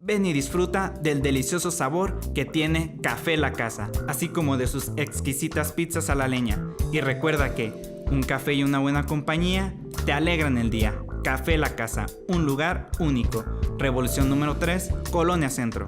Ven y disfruta del delicioso sabor que tiene Café La Casa, así como de sus exquisitas pizzas a la leña. Y recuerda que un café y una buena compañía te alegran el día. Café La Casa, un lugar único. Revolución número 3, Colonia Centro.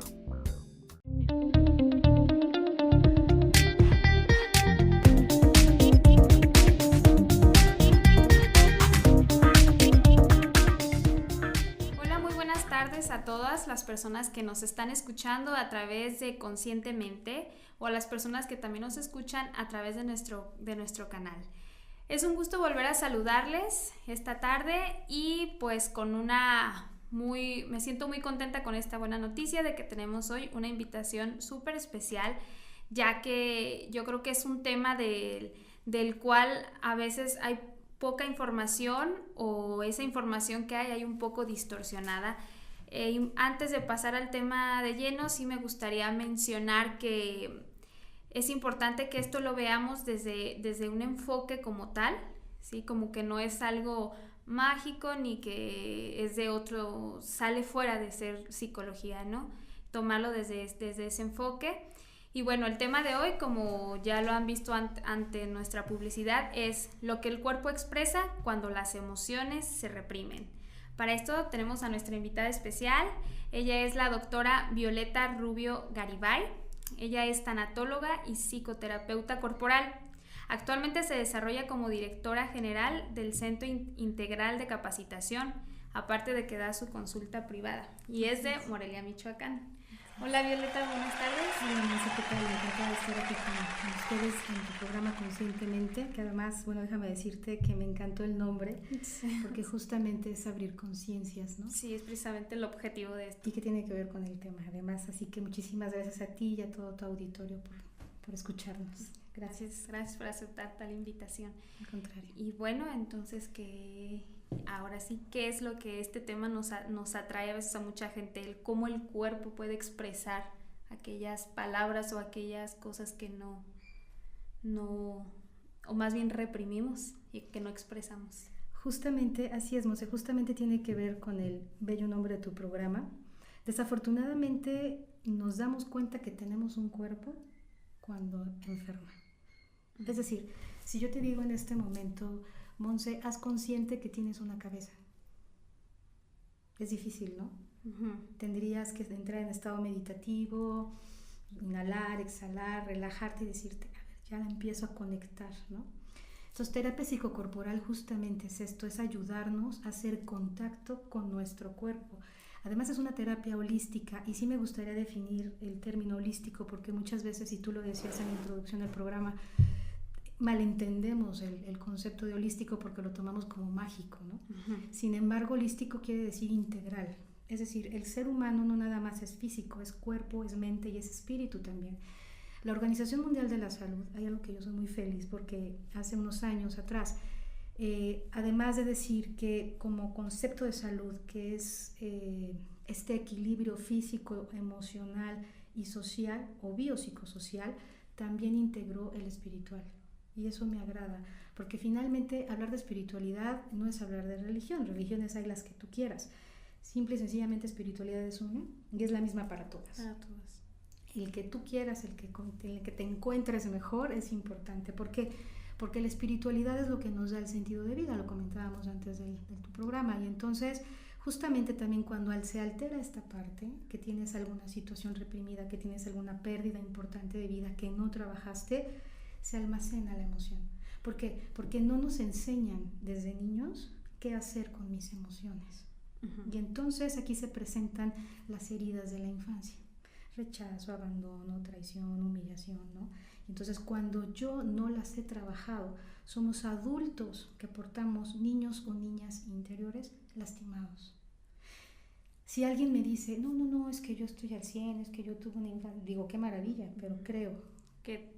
A todas las personas que nos están escuchando a través de Conscientemente o a las personas que también nos escuchan a través de nuestro canal. Es un gusto volver a saludarles esta tarde y pues me siento muy contenta con esta buena noticia de que tenemos hoy una invitación súper especial, ya que yo creo que es un tema del cual a veces hay poca información o esa información que hay un poco distorsionada. Antes de pasar al tema de lleno, sí me gustaría mencionar que es importante que esto lo veamos desde un enfoque como tal, ¿sí? Como que no es algo mágico ni que es de otro, sale fuera de ser psicología, ¿no? Tomarlo desde ese enfoque. Y bueno, el tema de hoy, como ya lo han visto ante nuestra publicidad, es lo que el cuerpo expresa cuando las emociones se reprimen. Para esto tenemos a nuestra invitada especial. Ella es la doctora Violeta Rubio Garibay. Ella es tanatóloga y psicoterapeuta corporal. Actualmente se desarrolla como directora general del Centro Integral de Capacitación, aparte de que da su consulta privada, y es de Morelia, Michoacán. Hola Violeta, buenas tardes. Hola Nancy, ¿qué tal? Encantada de estar aquí con ustedes en tu programa Conscientemente, que además, bueno, déjame decirte que me encantó el nombre, sí, porque justamente es abrir conciencias, ¿no? Sí, es precisamente el objetivo de esto. Y que tiene que ver con el tema, además, así que muchísimas gracias a ti y a todo tu auditorio por escucharnos. Gracias por aceptar tal invitación. Al contrario. Y bueno, entonces ahora sí, ¿qué es lo que este tema nos atrae a veces a mucha gente? El cómo el cuerpo puede expresar aquellas palabras o aquellas cosas que no, o más bien reprimimos y que no expresamos. Justamente, así es, Monse, justamente tiene que ver con el bello nombre de tu programa. Desafortunadamente nos damos cuenta que tenemos un cuerpo cuando enferma. Es decir, si yo te digo en este momento, Monse, haz consciente que tienes una cabeza. Es difícil, ¿no? Uh-huh. Tendrías que entrar en estado meditativo, inhalar, exhalar, relajarte y decirte, a ver, ya la empiezo a conectar, ¿no? Entonces, terapia psicocorporal justamente es esto, es ayudarnos a hacer contacto con nuestro cuerpo. Además es una terapia holística y sí me gustaría definir el término holístico porque muchas veces, y tú lo decías en la introducción del programa, malentendemos el concepto de holístico porque lo tomamos como mágico, ¿no? Uh-huh. Sin embargo, holístico quiere decir integral. Es decir, el ser humano no nada más es físico, es cuerpo, es mente y es espíritu también. La Organización Mundial de la Salud, hay algo que yo soy muy feliz porque hace unos años atrás, además de decir que como concepto de salud, que es este equilibrio físico, emocional y social o biopsicosocial, también integró el espiritual. Y eso me agrada, porque finalmente hablar de espiritualidad no es hablar de religión. Religiones hay las que tú quieras. Simple y sencillamente espiritualidad es una y es la misma para todas. Para todas. El que tú quieras, el que te encuentres mejor es importante. ¿Por qué? Porque la espiritualidad es lo que nos da el sentido de vida, lo comentábamos antes de tu programa. Y entonces, justamente también cuando se altera esta parte, que tienes alguna situación reprimida, que tienes alguna pérdida importante de vida que no trabajaste, se almacena la emoción. ¿Por qué? Porque no nos enseñan desde niños qué hacer con mis emociones. Uh-huh. Y entonces aquí se presentan las heridas de la infancia. Rechazo, abandono, traición, humillación, ¿no? Entonces cuando yo no las he trabajado, somos adultos que portamos niños o niñas interiores lastimados. Si alguien me dice, no, es que yo estoy al 100, es que yo tuve una infancia, digo, qué maravilla, pero creo que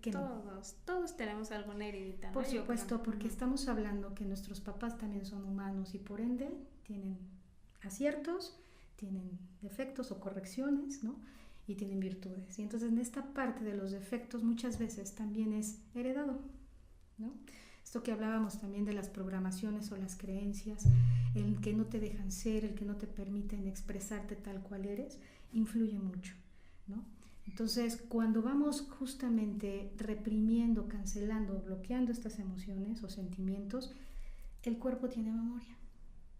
todos tenemos alguna heridita, ¿no? Por supuesto, porque estamos hablando que nuestros papás también son humanos y por ende tienen aciertos, tienen defectos o correcciones, ¿no? Y tienen virtudes. Y entonces en esta parte de los defectos muchas veces también es heredado, ¿no? Esto que hablábamos también de las programaciones o las creencias, el que no te dejan ser, el que no te permiten expresarte tal cual eres, influye mucho, ¿no? Entonces, cuando vamos justamente reprimiendo, cancelando, bloqueando estas emociones o sentimientos, el cuerpo tiene memoria.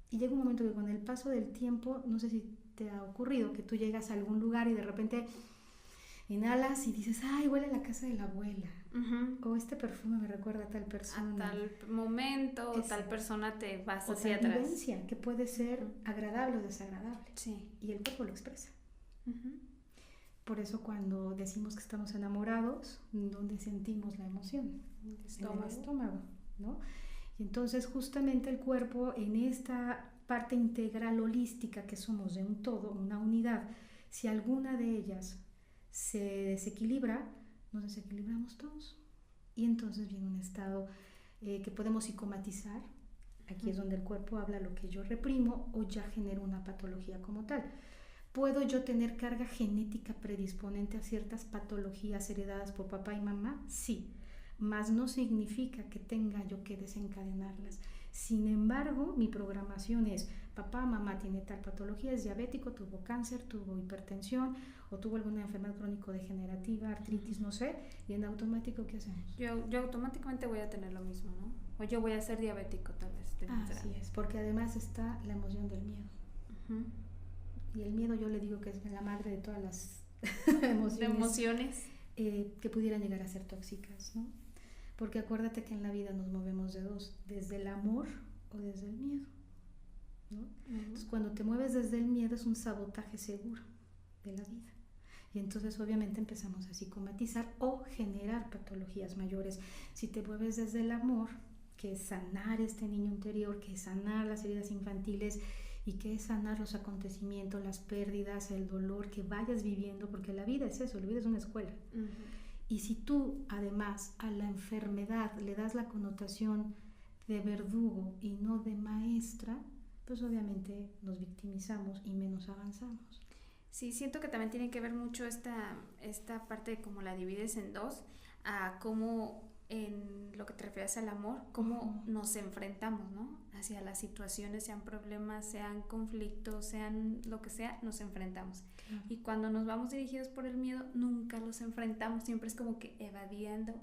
Y llega un momento que con el paso del tiempo, no sé si te ha ocurrido, que tú llegas a algún lugar y de repente inhalas y dices, ay, huele a la casa de la abuela. O este perfume me recuerda a tal persona. A tal momento, o tal persona te vas hacia atrás. O vivencia, que puede ser agradable o desagradable. Sí. Y el cuerpo lo expresa. Por eso cuando decimos que estamos enamorados, ¿dónde sentimos la emoción? En el estómago, ¿no? Y entonces justamente el cuerpo, en esta parte integral holística que somos de un todo, una unidad, si alguna de ellas se desequilibra, nos desequilibramos todos. Y entonces viene un estado que podemos psicomatizar. Aquí es donde el cuerpo habla lo que yo reprimo o ya genero una patología como tal. ¿Puedo yo tener carga genética predisponente a ciertas patologías heredadas por papá y mamá? Sí, mas no significa que tenga yo que desencadenarlas. Sin embargo, mi programación es, papá, mamá tiene tal patología, es diabético, tuvo cáncer, tuvo hipertensión o tuvo alguna enfermedad crónico-degenerativa, artritis, no sé, y en automático, ¿qué hacemos? Yo automáticamente voy a tener lo mismo, ¿no? O yo voy a ser diabético, tal vez. Así es, porque además está la emoción del miedo. Y el miedo yo le digo que es la madre de todas las emociones que pudieran llegar a ser tóxicas, ¿no? Porque acuérdate que en la vida nos movemos de dos, desde el amor o desde el miedo, ¿no? Entonces cuando te mueves desde el miedo es un sabotaje seguro de la vida. Y entonces obviamente empezamos a psicomatizar o generar patologías mayores. Si te mueves desde el amor, que es sanar este niño interior, que es sanar las heridas infantiles y que es sanar los acontecimientos, las pérdidas, el dolor que vayas viviendo, porque la vida es eso, la vida es una escuela. Y si tú además a la enfermedad le das la connotación de verdugo y no de maestra, pues obviamente nos victimizamos y menos avanzamos. Sí, siento que también tiene que ver mucho esta parte de cómo la divides en dos, a cómo en lo que te refieres al amor, cómo nos enfrentamos, ¿no? Hacia las situaciones, sean problemas, sean conflictos, sean lo que sea, nos enfrentamos. Y cuando nos vamos dirigidos por el miedo, nunca los enfrentamos, siempre es como que evadiendo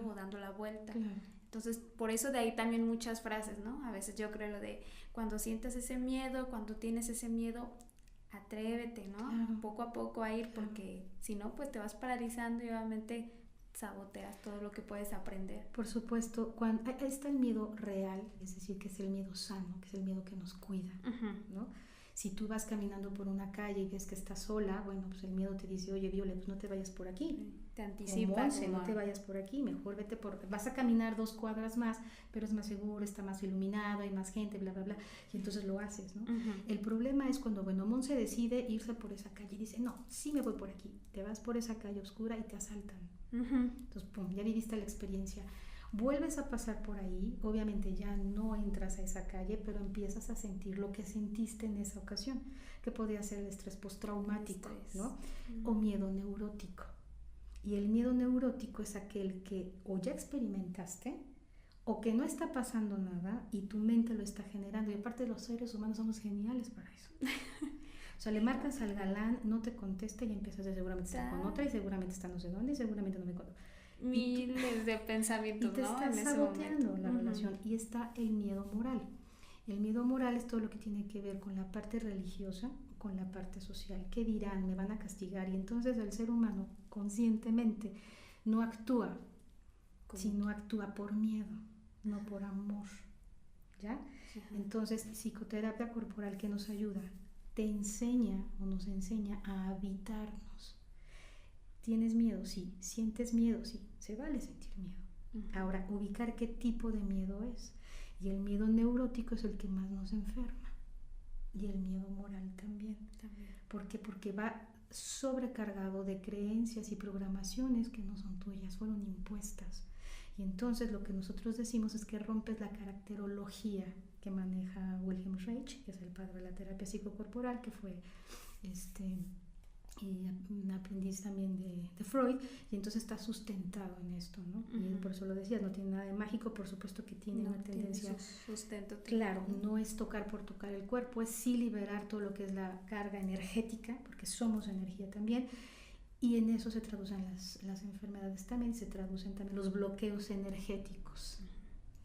o dando la vuelta. Entonces, por eso de ahí también muchas frases, ¿no? A veces yo creo lo de cuando sientas ese miedo, cuando tienes ese miedo, atrévete, ¿no? Poco a poco a ir, porque si no, pues te vas paralizando y obviamente saboteas todo lo que puedes aprender. Por supuesto, cuando ahí está el miedo real, es decir, que es el miedo sano, que es el miedo que nos cuida, ¿no? Si tú vas caminando por una calle y ves que estás sola, bueno, pues el miedo te dice, oye, Violet, pues no te vayas por aquí. Te anticipa. No te vayas por aquí, mejor vete vas a caminar 2 cuadras más, pero es más seguro, está más iluminado, hay más gente, bla, bla, bla, y entonces lo haces, ¿no? El problema es cuando, bueno, Monse decide irse por esa calle y dice, no, sí me voy por aquí, te vas por esa calle oscura y te asaltan. Entonces, pum, ya viviste la experiencia. Vuelves a pasar por ahí, obviamente ya no entras a esa calle, pero empiezas a sentir lo que sentiste en esa ocasión, que podría ser el estrés postraumático, ¿no? O miedo neurótico. Y el miedo neurótico es aquel que o ya experimentaste o que no está pasando nada y tu mente lo está generando. Y aparte los seres humanos somos geniales para eso. O sea, le marcas al galán, no te contesta y empiezas de seguramente está con otra y seguramente está no sé dónde y seguramente no me acuerdo. Miles de pensamientos, ¿no? Y te ¿no? estás saboteando la relación. Y está el miedo moral. El miedo moral es todo lo que tiene que ver con la parte religiosa, con la parte social. ¿Qué dirán? ¿Me van a castigar? Y entonces el ser humano conscientemente no actúa, sino actúa por miedo, no por amor. ¿Ya? Entonces, psicoterapia corporal que nos ayuda, te enseña o nos enseña a habitarnos. ¿Tienes miedo? Sí. ¿Sientes miedo? Sí. Se vale sentir miedo. Ahora, ubicar qué tipo de miedo es. Y el miedo neurótico es el que más nos enferma. Y el miedo moral también. ¿Por qué? Porque va sobrecargado de creencias y programaciones que no son tuyas, fueron impuestas. Y entonces lo que nosotros decimos es que rompes la caracterología que maneja Wilhelm Reich, que es el padre de la terapia psicocorporal, que fue y un aprendiz también de Freud, y entonces está sustentado en esto, ¿no? Y por eso lo decía, no tiene nada de mágico, por supuesto que tiene una tendencia. Tiene su sustento. Claro, no es tocar por tocar el cuerpo, es sí liberar todo lo que es la carga energética, porque somos energía también, y en eso se traducen las enfermedades también, se traducen también los bloqueos energéticos,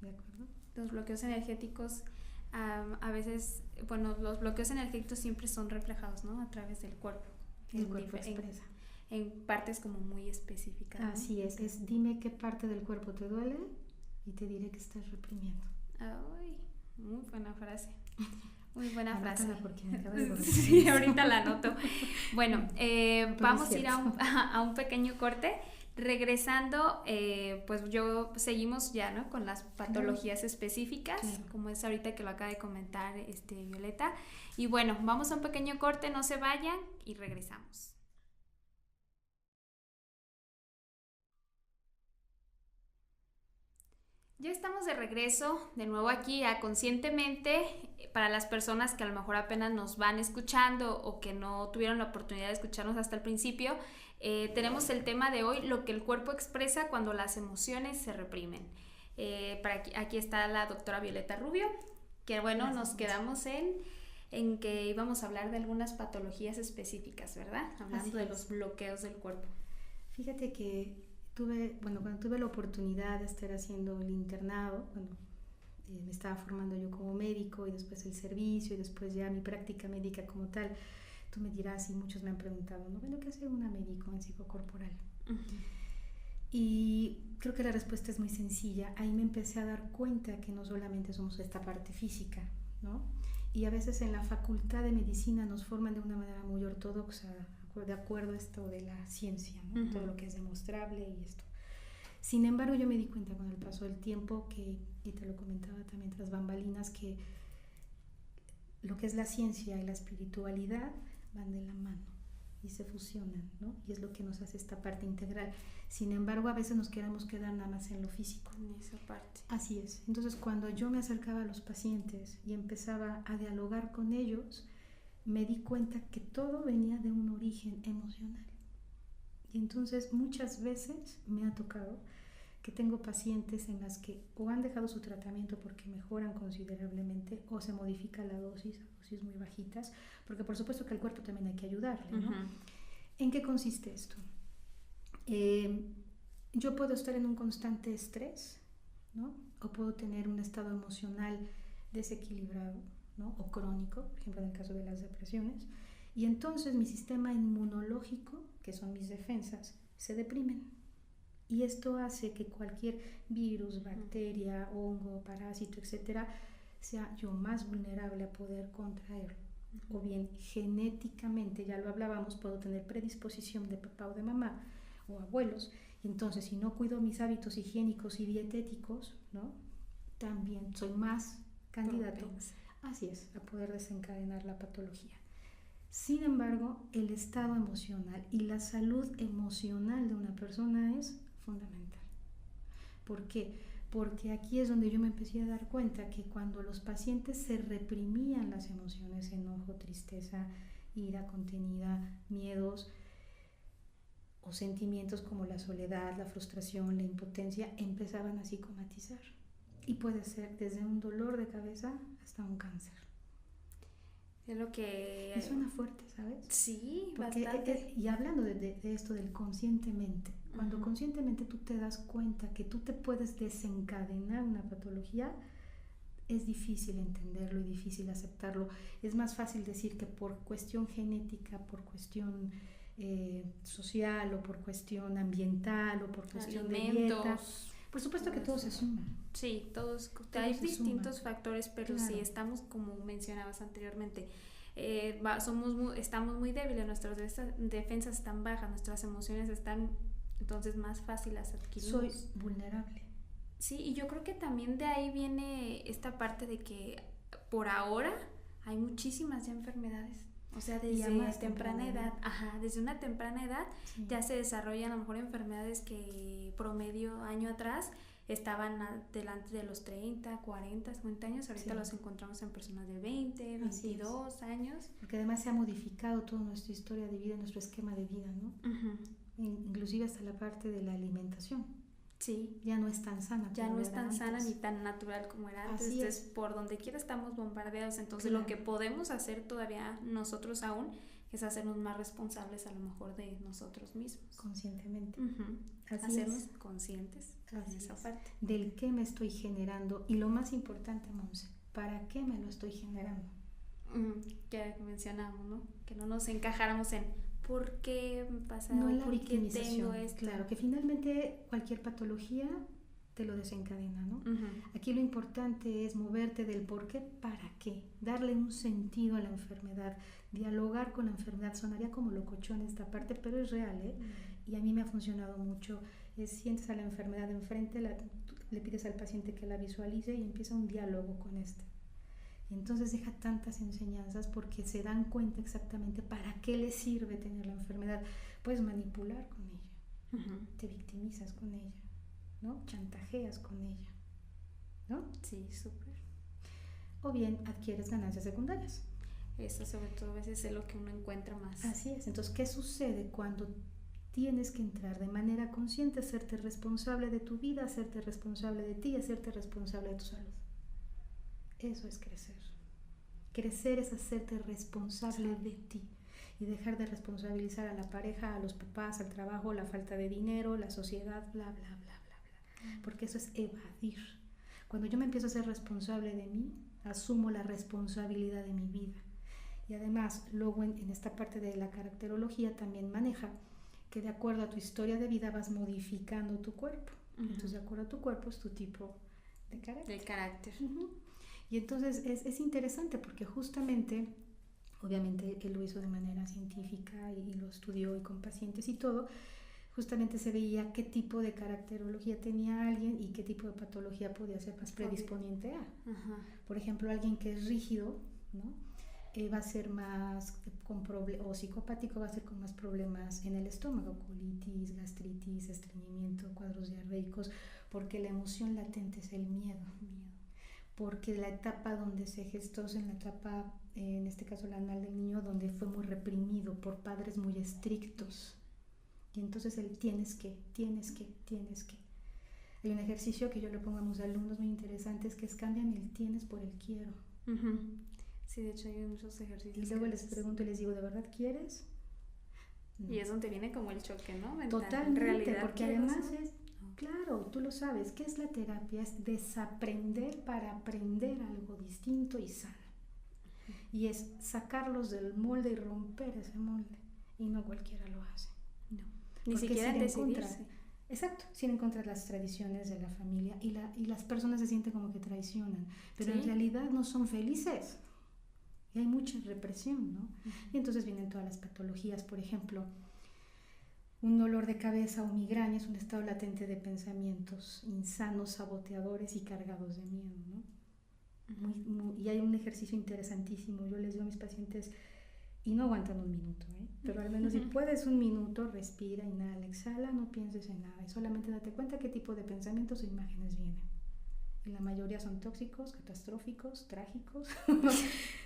¿de acuerdo? Los bloqueos energéticos, a veces, bueno, los bloqueos energéticos siempre son reflejados, ¿no? A través del cuerpo. El cuerpo expresa. En partes como muy específicas, ¿no? Así es dime qué parte del cuerpo te duele y te diré que estás reprimiendo. Ay, muy buena frase. Muy buena frase. Porque me acaba de sí, ahorita la anoto. Bueno, vamos a ir a un pequeño corte. Regresando, pues seguimos ya, ¿no? Con las patologías específicas, como es ahorita que lo acaba de comentar Violeta. Y bueno, vamos a un pequeño corte, no se vayan y regresamos. Ya estamos de regreso, de nuevo aquí a Conscientemente. Para las personas que a lo mejor apenas nos van escuchando o que no tuvieron la oportunidad de escucharnos hasta el principio, tenemos el tema de hoy, lo que el cuerpo expresa cuando las emociones se reprimen. Aquí está la doctora Violeta Rubio, que bueno, nos quedamos en que íbamos a hablar de algunas patologías específicas, ¿verdad? Hablando de los bloqueos del cuerpo. Fíjate que cuando tuve la oportunidad de estar haciendo el internado, me estaba formando yo como médico y después el servicio y después ya mi práctica médica como tal, tú me dirás, y muchos me han preguntado, ¿no? Bueno, ¿qué hace una médico en psicocorporal? Y creo que la respuesta es muy sencilla. Ahí me empecé a dar cuenta que no solamente somos esta parte física, ¿no? Y a veces en la facultad de medicina nos forman de una manera muy ortodoxa, de acuerdo a esto de la ciencia, ¿no? Todo lo que es demostrable y esto. Sin embargo, yo me di cuenta con el paso del tiempo y te lo comentaba también tras bambalinas, que lo que es la ciencia y la espiritualidad van de la mano y se fusionan, ¿no? Y es lo que nos hace esta parte integral. Sin embargo, a veces nos queremos quedar nada más en lo físico. En esa parte. Así es. Entonces, cuando yo me acercaba a los pacientes y empezaba a dialogar con ellos, me di cuenta que todo venía de un origen emocional. Y entonces muchas veces me ha tocado que tengo pacientes en las que o han dejado su tratamiento porque mejoran considerablemente o se modifica la dosis, dosis muy bajitas, porque por supuesto que al cuerpo también hay que ayudarle, ¿no? ¿En qué consiste esto? Yo puedo estar en un constante estrés, ¿no? O puedo tener un estado emocional desequilibrado, ¿no? O crónico, por ejemplo en el caso de las depresiones, y entonces mi sistema inmunológico, que son mis defensas, se deprimen. Y esto hace que cualquier virus, bacteria, hongo, parásito, etcétera, sea yo más vulnerable a poder contraerlo. O bien genéticamente, ya lo hablábamos, puedo tener predisposición de papá o de mamá o abuelos, y entonces si no cuido mis hábitos higiénicos y dietéticos, ¿no? También soy más candidato, así es, a poder desencadenar la patología. Sin embargo, el estado emocional y la salud emocional de una persona es fundamental. ¿Por qué? Porque aquí es donde yo me empecé a dar cuenta que cuando los pacientes se reprimían las emociones, enojo, tristeza, ira contenida, miedos o sentimientos como la soledad, la frustración, la impotencia, empezaban a psicomatizar. Y puede ser desde un dolor de cabeza hasta un cáncer. Es lo que... Me suena fuerte, ¿sabes? Sí, porque bastante. Y hablando de esto del conscientemente, cuando conscientemente tú te das cuenta que tú te puedes desencadenar una patología, es difícil entenderlo y difícil aceptarlo. Es más fácil decir que por cuestión genética, por cuestión social o por cuestión ambiental o por cuestión de dieta. Por supuesto que todo se suma. Sí, hay distintos factores, pero claro, sí, estamos, como mencionabas anteriormente, estamos muy débiles, nuestras defensas están bajas, nuestras emociones están entonces más fáciles adquirir. Soy vulnerable. Sí, y yo creo que también de ahí viene esta parte de que por ahora hay muchísimas ya enfermedades. O sea, desde temprana edad, desde una temprana edad ya se desarrollan a lo mejor enfermedades que promedio año atrás estaban delante de los 30, 40, 50 años, ahorita los encontramos en personas de 20, 22 años. Porque además se ha modificado toda nuestra historia de vida, nuestro esquema de vida, ¿no? Inclusive hasta la parte de la alimentación. Sí. Ya no es tan sana. Ya no es tan sana ni tan natural como era antes. Entonces, por donde quiera estamos bombardeados. Entonces, lo que podemos hacer todavía nosotros aún es hacernos más responsables a lo mejor de nosotros mismos. Conscientemente. Hacernos conscientes de esa parte. Del qué me estoy generando. Y lo más importante, Monse, ¿para qué me lo estoy generando? Que mencionamos, ¿no? Que no nos encajáramos en ¿por qué me pasa? No en la ¿Por qué tengo victimización? esto? Claro, que finalmente cualquier patología te lo desencadena, ¿no? Aquí lo importante es moverte del por qué para qué, darle un sentido a la enfermedad, dialogar con la enfermedad. Sonaría como locochón esta parte, pero es real, ¿eh? Y a mí me ha funcionado mucho. Sientes a la enfermedad enfrente, le pides al paciente que la visualice y empieza un diálogo con este. Y entonces deja tantas enseñanzas porque se dan cuenta exactamente para qué le sirve tener la enfermedad. Puedes manipular con ella, te victimizas con ella, ¿no? Chantajeas con ella, ¿no? Sí, súper. O bien adquieres ganancias secundarias. Eso sobre todo a veces es lo que uno encuentra más. Así es. Entonces, ¿qué sucede cuando tienes que entrar de manera consciente, hacerte responsable de tu vida, hacerte responsable de ti, hacerte responsable de tu salud? Eso es crecer. Crecer es hacerte responsable de ti y dejar de responsabilizar a la pareja, a los papás, al trabajo, la falta de dinero, la sociedad, bla, bla, bla, bla, bla. Porque eso es evadir. Cuando yo me empiezo a ser responsable de mí, asumo la responsabilidad de mi vida. Y además, luego en esta parte de la caracterología también maneja que de acuerdo a tu historia de vida vas modificando tu cuerpo. Entonces, de acuerdo a tu cuerpo es tu tipo de carácter. Del carácter. Y entonces es interesante porque justamente, obviamente él lo hizo de manera científica y lo estudió y con pacientes y todo, justamente se veía qué tipo de caracterología tenía alguien y qué tipo de patología podía ser más predisponiente a. Por ejemplo, alguien que es rígido, ¿no? Va a ser más o psicopático, va a ser con más problemas en el estómago, colitis, gastritis, estreñimiento, cuadros diarreicos, porque la emoción latente es el miedo. Porque la etapa donde se gestó, en la etapa, en este caso la anal del niño, donde fue muy reprimido por padres muy estrictos. Y entonces el tienes que. Hay un ejercicio que yo le pongo a mis alumnos muy interesantes que es cámbiame el tienes por el quiero. Sí, de hecho hay muchos ejercicios. Y luego les pregunto y les digo, ¿de verdad quieres? No. Y es donde viene como el choque, ¿no? Mental. Totalmente, porque además es, claro, tú lo sabes, ¿qué es la terapia? Es desaprender para aprender algo distinto y sano. Y es sacarlos del molde y romper ese molde. Y no cualquiera lo hace. No. Ni siquiera decidirse. Exacto, sin encontrar las tradiciones de la familia y las personas se sienten como que traicionan, pero en realidad no son felices. Y hay mucha represión, ¿no? Y entonces vienen todas las patologías, por ejemplo, un dolor de cabeza o migraña es un estado latente de pensamientos insanos, saboteadores y cargados de miedo, ¿no? Y hay un ejercicio interesantísimo, yo les digo a mis pacientes, y no aguantan un minuto, pero al menos si puedes un minuto, respira, inhala, exhala, no pienses en nada y solamente date cuenta qué tipo de pensamientos o imágenes vienen. Y la mayoría son tóxicos, catastróficos, trágicos.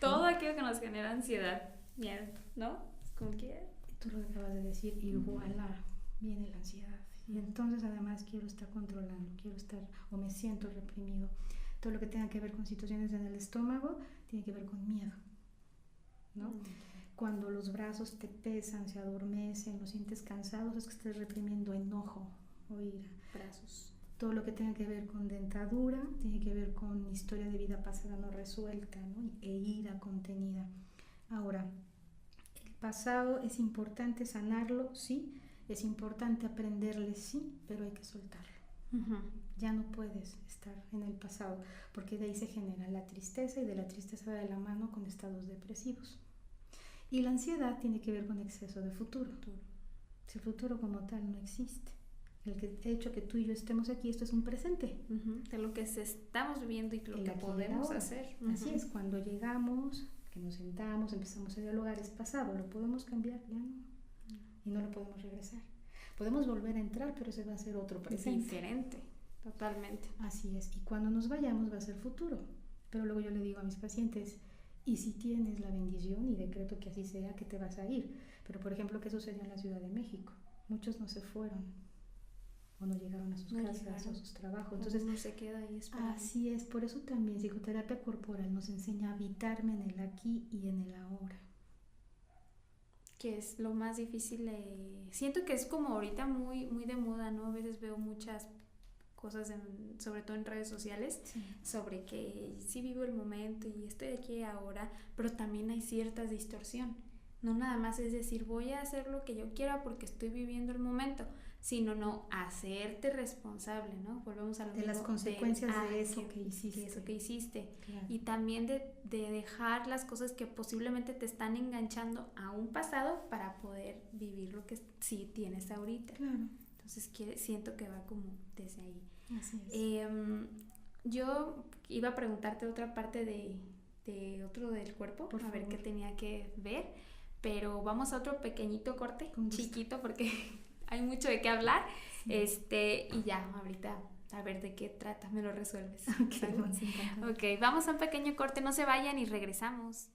Todo aquello que nos genera ansiedad, miedo, ¿no? ¿Con qué? Tú lo acabas de decir, y voilà, viene la ansiedad. Y entonces además quiero estar controlando, o me siento reprimido. Todo lo que tenga que ver con situaciones en el estómago tiene que ver con miedo, ¿no? Cuando los brazos te pesan, se adormecen, los sientes cansados, es que estás reprimiendo enojo o ira. Brazos. Todo lo que tenga que ver con dentadura tiene que ver con historia de vida pasada no resuelta, ¿no? E ira contenida. Ahora, el pasado es importante sanarlo, sí, es importante aprenderle, sí, pero hay que soltarlo. Ya no puedes estar en el pasado, porque de ahí se genera la tristeza y de la tristeza va de la mano con estados depresivos. Y la ansiedad tiene que ver con exceso de futuro. Si el futuro como tal no existe. El hecho que tú y yo estemos aquí, esto es un presente. De lo que estamos viviendo y lo que podemos hacer. Así es, cuando llegamos, que nos sentamos, empezamos a dialogar, es pasado, ¿lo podemos cambiar? Ya no. Y no lo podemos regresar. Podemos volver a entrar, pero ese va a ser otro presente. Diferente. Totalmente. Así es. Y cuando nos vayamos va a ser futuro. Pero luego yo le digo a mis pacientes, y si tienes la bendición y decreto que así sea, que te vas a ir. Pero, por ejemplo, ¿qué sucedió en la Ciudad de México? Muchos no se fueron o no llegaron a sus casas o a sus trabajos. Entonces, uno se queda ahí esperando. así es. Por eso también psicoterapia corporal nos enseña a habitarme en el aquí y en el ahora. Que es lo más difícil. Siento que es como ahorita muy, muy de moda, ¿no? A veces veo muchas cosas, sobre todo en redes sociales, Sí. sobre que sí vivo el momento y estoy aquí ahora, pero también hay cierta distorsión. No nada más es decir, voy a hacer lo que yo quiera porque estoy viviendo el momento, sino no hacerte responsable, ¿no? Volvemos a lo De mismo, las consecuencias de eso que hiciste. eso que hiciste. Claro. Y también de dejar las cosas que posiblemente te están enganchando a un pasado para poder vivir lo que sí tienes ahorita. Claro. Entonces siento que va como desde ahí. Así es. Yo iba a preguntarte otra parte de otro del cuerpo, Por a ver favor. qué tenía que ver, pero vamos a otro pequeñito corte, Con gusto. chiquito, porque hay mucho de qué hablar, Sí. y ya, ahorita a ver de qué trata, me lo resuelves. Ok, ¿Sale? vamos a intentar. Ok, vamos a un pequeño corte, no se vayan y regresamos.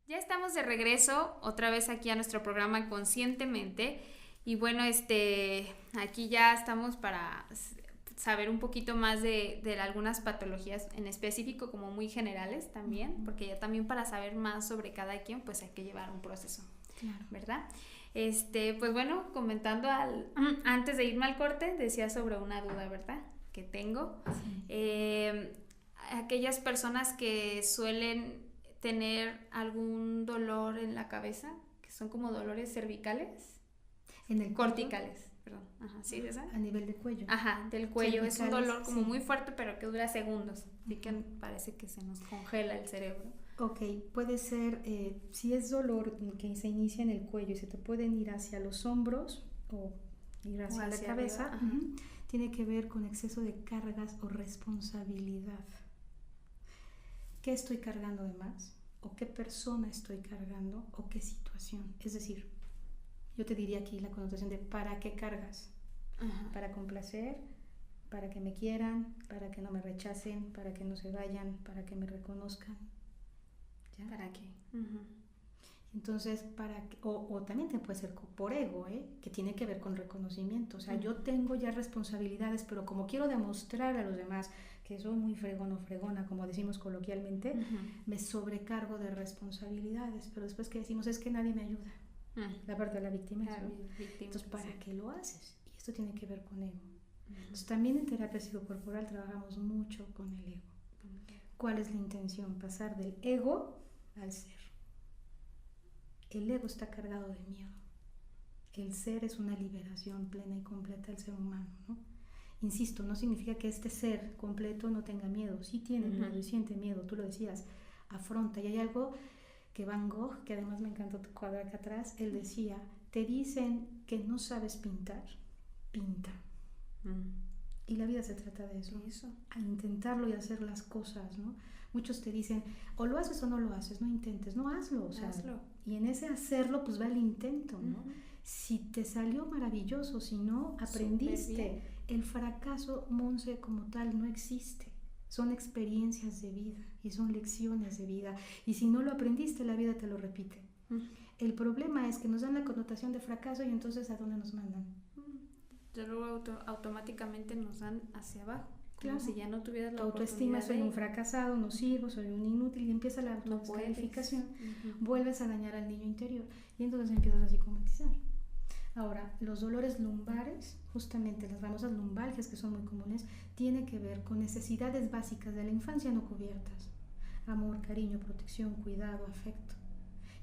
Ya estamos de regreso otra vez aquí a nuestro programa Conscientemente y bueno, aquí ya estamos para saber un poquito más de algunas patologías en específico, como muy generales también, porque ya también para saber más sobre cada quien pues hay que llevar un proceso, Claro. ¿verdad? Pues bueno, comentando antes de irme al corte, decía sobre una duda, ¿verdad? Que tengo. Sí. Aquellas personas que suelen tener algún dolor en la cabeza, que son como dolores cervicales, En el corticales, perdón, ajá, ¿sí? ¿Esa? A nivel de cuello. Ajá, del cuello, es un Cervicales, dolor como sí. muy fuerte, pero que dura segundos, así que parece que se nos congela el cerebro. Ok, puede ser, si es dolor que se inicia en el cuello y se te pueden ir hacia los hombros o ir hacia la cabeza, arriba, ajá. Tiene que ver con exceso de cargas o responsabilidad. ¿Qué estoy cargando de más? ¿O qué persona estoy cargando? ¿O qué situación? Es decir, yo te diría aquí la connotación de ¿para qué cargas? Ajá. Para complacer, para que me quieran, para que no me rechacen, para que no se vayan, para que me reconozcan. ¿Ya? ¿Para qué? Uh-huh. Entonces, o también te puede ser por ego, que tiene que ver con reconocimiento. O sea, yo tengo ya responsabilidades, pero como quiero demostrar a los demás que soy muy fregón o fregona, como decimos coloquialmente, me sobrecargo de responsabilidades. Pero después que decimos es que nadie me ayuda. La parte de la víctima. Entonces, ¿para qué lo haces? Y esto tiene que ver con ego. Entonces, también en terapia psicocorporal trabajamos mucho con el ego. ¿Cuál es la intención? Pasar del ego al ser. El ego está cargado de miedo. El ser es una liberación plena y completa del ser humano, ¿no? Insisto, no significa que este ser completo no tenga miedo. Sí tiene miedo y siente miedo, tú lo decías, afronta. Y hay algo que Van Gogh, que además me encantó tu cuadro acá atrás, él decía, te dicen que no sabes pintar, pinta. Y la vida se trata de eso, a intentarlo y hacer las cosas, ¿no? Muchos te dicen, o lo haces o no lo haces, no intentes, no hazlo, o sea, hazlo. Y en ese hacerlo pues va el intento, ¿no? Si te salió maravilloso, si no, aprendiste. El fracaso, Monse, como tal, no existe. Son experiencias de vida y son lecciones de vida. Y si no lo aprendiste, la vida te lo repite. El problema es que nos dan la connotación de fracaso y entonces ¿a dónde nos mandan? Ya luego automáticamente nos dan hacia abajo. Claro. Como si ya no tuvieras la autoestima, soy un fracasado, no sirvo, soy un inútil, y empieza la no autodescalificación. Vuelves a dañar al niño interior y entonces empiezas a psicomatizar. Ahora, los dolores lumbares, justamente las famosas lumbalgias que son muy comunes, tienen que ver con necesidades básicas de la infancia no cubiertas. Amor, cariño, protección, cuidado, afecto.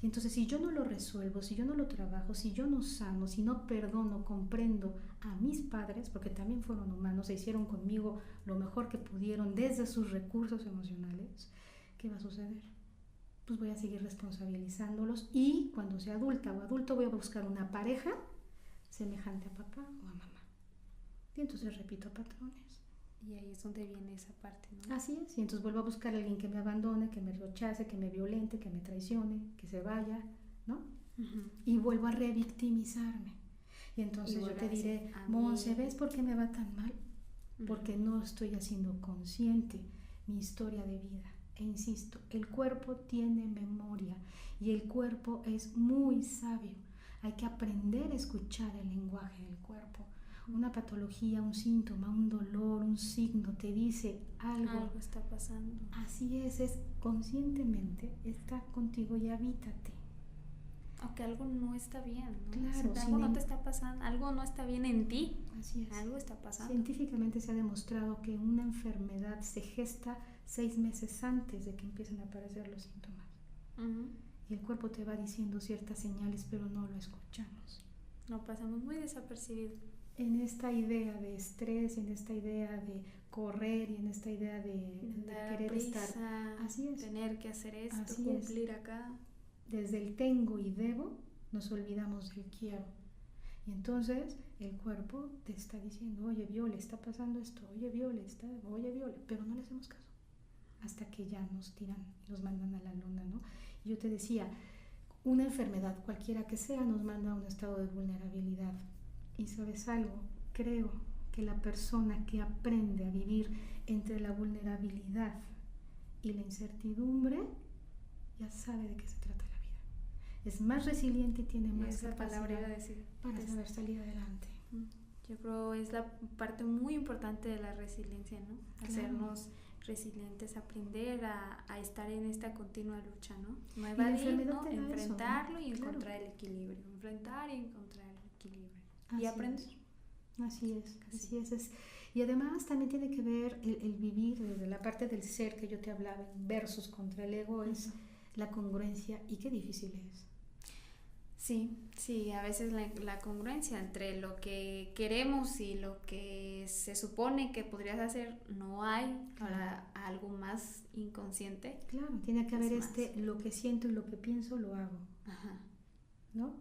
Y entonces si yo no lo resuelvo, si yo no lo trabajo, si yo no sano, si no perdono, comprendo a mis padres, porque también fueron humanos, se hicieron conmigo lo mejor que pudieron desde sus recursos emocionales, ¿qué va a suceder? Pues voy a seguir responsabilizándolos y cuando sea adulta o adulto voy a buscar una pareja semejante a papá o a mamá. Y entonces repito patrones. Y ahí es donde viene esa parte, ¿no? Así es, y entonces vuelvo a buscar a alguien que me abandone, que me rechace, que me violente, que me traicione, que se vaya, ¿no? Y vuelvo a revictimizarme. Y Y entonces yo te diré, Monse, ¿ves por qué me va tan mal? Porque no estoy haciendo consciente mi historia de vida. E insisto, el cuerpo tiene memoria y el cuerpo es muy sabio. Hay que aprender a escuchar el lenguaje del cuerpo. Una patología, un síntoma, un dolor, un signo te dice algo. Algo está pasando. Así es conscientemente está contigo y habítate. Aunque algo no está bien, ¿no? Claro, algo no te está pasando, algo no está bien en ti. Así es. Algo está pasando. Científicamente se ha demostrado que una enfermedad se gesta 6 meses antes de que empiecen a aparecer los síntomas. Y el cuerpo te va diciendo ciertas señales, pero no lo escuchamos. No, pasamos muy desapercibido. En esta idea de estrés, en esta idea de correr y en esta idea de querer prisa, estar. Así es. Tener que hacer esto, Así cumplir acá. Desde el tengo y debo nos olvidamos del quiero. Y entonces el cuerpo te está diciendo, oye Viole, está pasando esto, oye Viole, pero no le hacemos caso. Hasta que ya nos tiran, nos mandan a la luna, ¿no? Y yo te decía, una enfermedad, cualquiera que sea, nos manda a un estado de vulnerabilidad. Y ¿sabes algo? Creo que la persona que aprende a vivir entre la vulnerabilidad y la incertidumbre ya sabe de qué se trata la vida. Es más resiliente y tiene más Esa palabra iba a capacidad decir. para saber salir adelante. Yo creo es la parte muy importante de la resiliencia, ¿no? Claro. Hacernos resilientes, aprender a estar en esta continua lucha, ¿no? No la evadir, enfermedad ¿no? te da Enfrentarlo eso, ¿no? y Claro. encontrar el equilibrio. Enfrentar y encontrar el equilibrio. Así Y aprender. Así es. Y además también tiene que ver el vivir desde la parte del ser que yo te hablaba, versus contra el ego, es la congruencia, y qué difícil es. Sí, a veces la congruencia entre lo que queremos y lo que se supone que podrías hacer, no hay para algo más inconsciente. Claro, tiene que haber más. lo que siento y lo que pienso lo hago, Ajá. ¿no?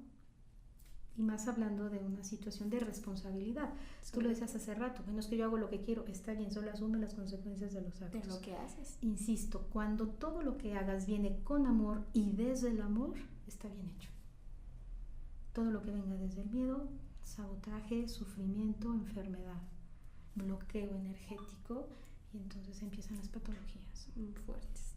Y más hablando de una situación de responsabilidad. Tú lo decías hace rato, bueno, es que yo hago lo que quiero, está bien, solo asume las consecuencias de los actos. De lo que haces. Insisto, cuando todo lo que hagas viene con amor y desde el amor, está bien hecho. Todo lo que venga desde el miedo, sabotaje, sufrimiento, enfermedad, bloqueo energético, y entonces empiezan las patologías. Muy fuertes.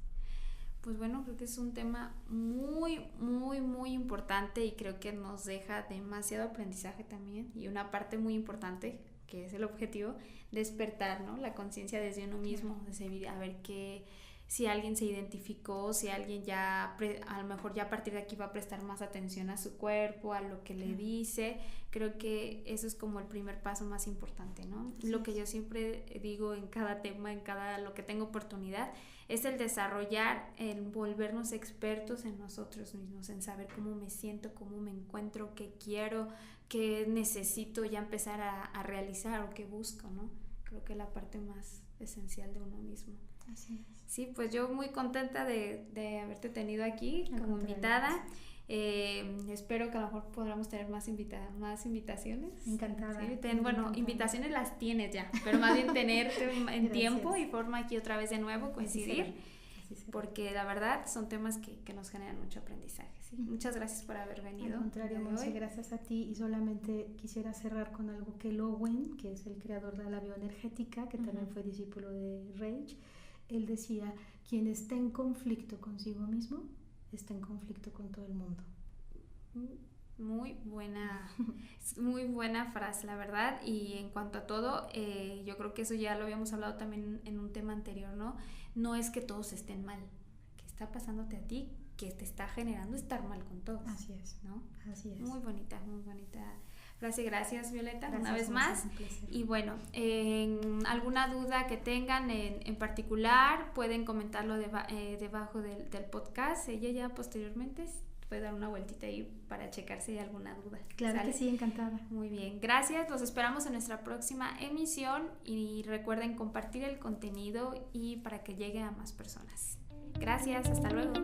Pues bueno, creo que es un tema muy, muy, muy importante y creo que nos deja demasiado aprendizaje también, y una parte muy importante, que es el objetivo, despertar, ¿no? La conciencia desde uno mismo, desde a ver que si alguien se identificó, si alguien ya, a lo mejor ya a partir de aquí va a prestar más atención a su cuerpo, a lo que le dice. Creo que eso es como el primer paso más importante, ¿no? Sí. Lo que yo siempre digo en cada tema, en cada lo que tengo oportunidad, es el desarrollar, el volvernos expertos en nosotros mismos, en saber cómo me siento, cómo me encuentro, qué quiero, qué necesito ya empezar a realizar o qué busco, ¿no? Creo que es la parte más esencial de uno mismo. Así es. Sí, pues yo muy contenta de haberte tenido aquí como invitada. Espero que a lo mejor podamos tener más invitaciones. Encantada. Sí, invitaciones las tienes ya, pero más bien tenerte en tiempo y forma aquí otra vez de nuevo, coincidir, Así será. porque la verdad son temas que nos generan mucho aprendizaje. ¿Sí? Muchas gracias por haber venido. Al contrario, Monse, gracias a ti, y solamente quisiera cerrar con algo que Lowen, que es el creador de la bioenergética, que también fue discípulo de Reich, él decía, quien está en conflicto consigo mismo, está en conflicto con todo el mundo. Muy buena frase, la verdad. Y en cuanto a todo, yo creo que eso ya lo habíamos hablado también en un tema anterior, ¿no? No es que todos estén mal, que está pasándote a ti, que te está generando estar mal con todos. Así es, ¿no? Así es. Muy bonita frase. Gracias, Violeta, Gracias, una vez más. Un placer. Y bueno, alguna duda que tengan en particular, pueden comentarlo debajo del podcast. Ella ya posteriormente puede dar una vueltita ahí para checar si hay alguna duda. Claro. ¿Sale? Que sí, encantada. Muy bien, gracias. Los esperamos en nuestra próxima emisión y recuerden compartir el contenido y para que llegue a más personas. Gracias, hasta luego.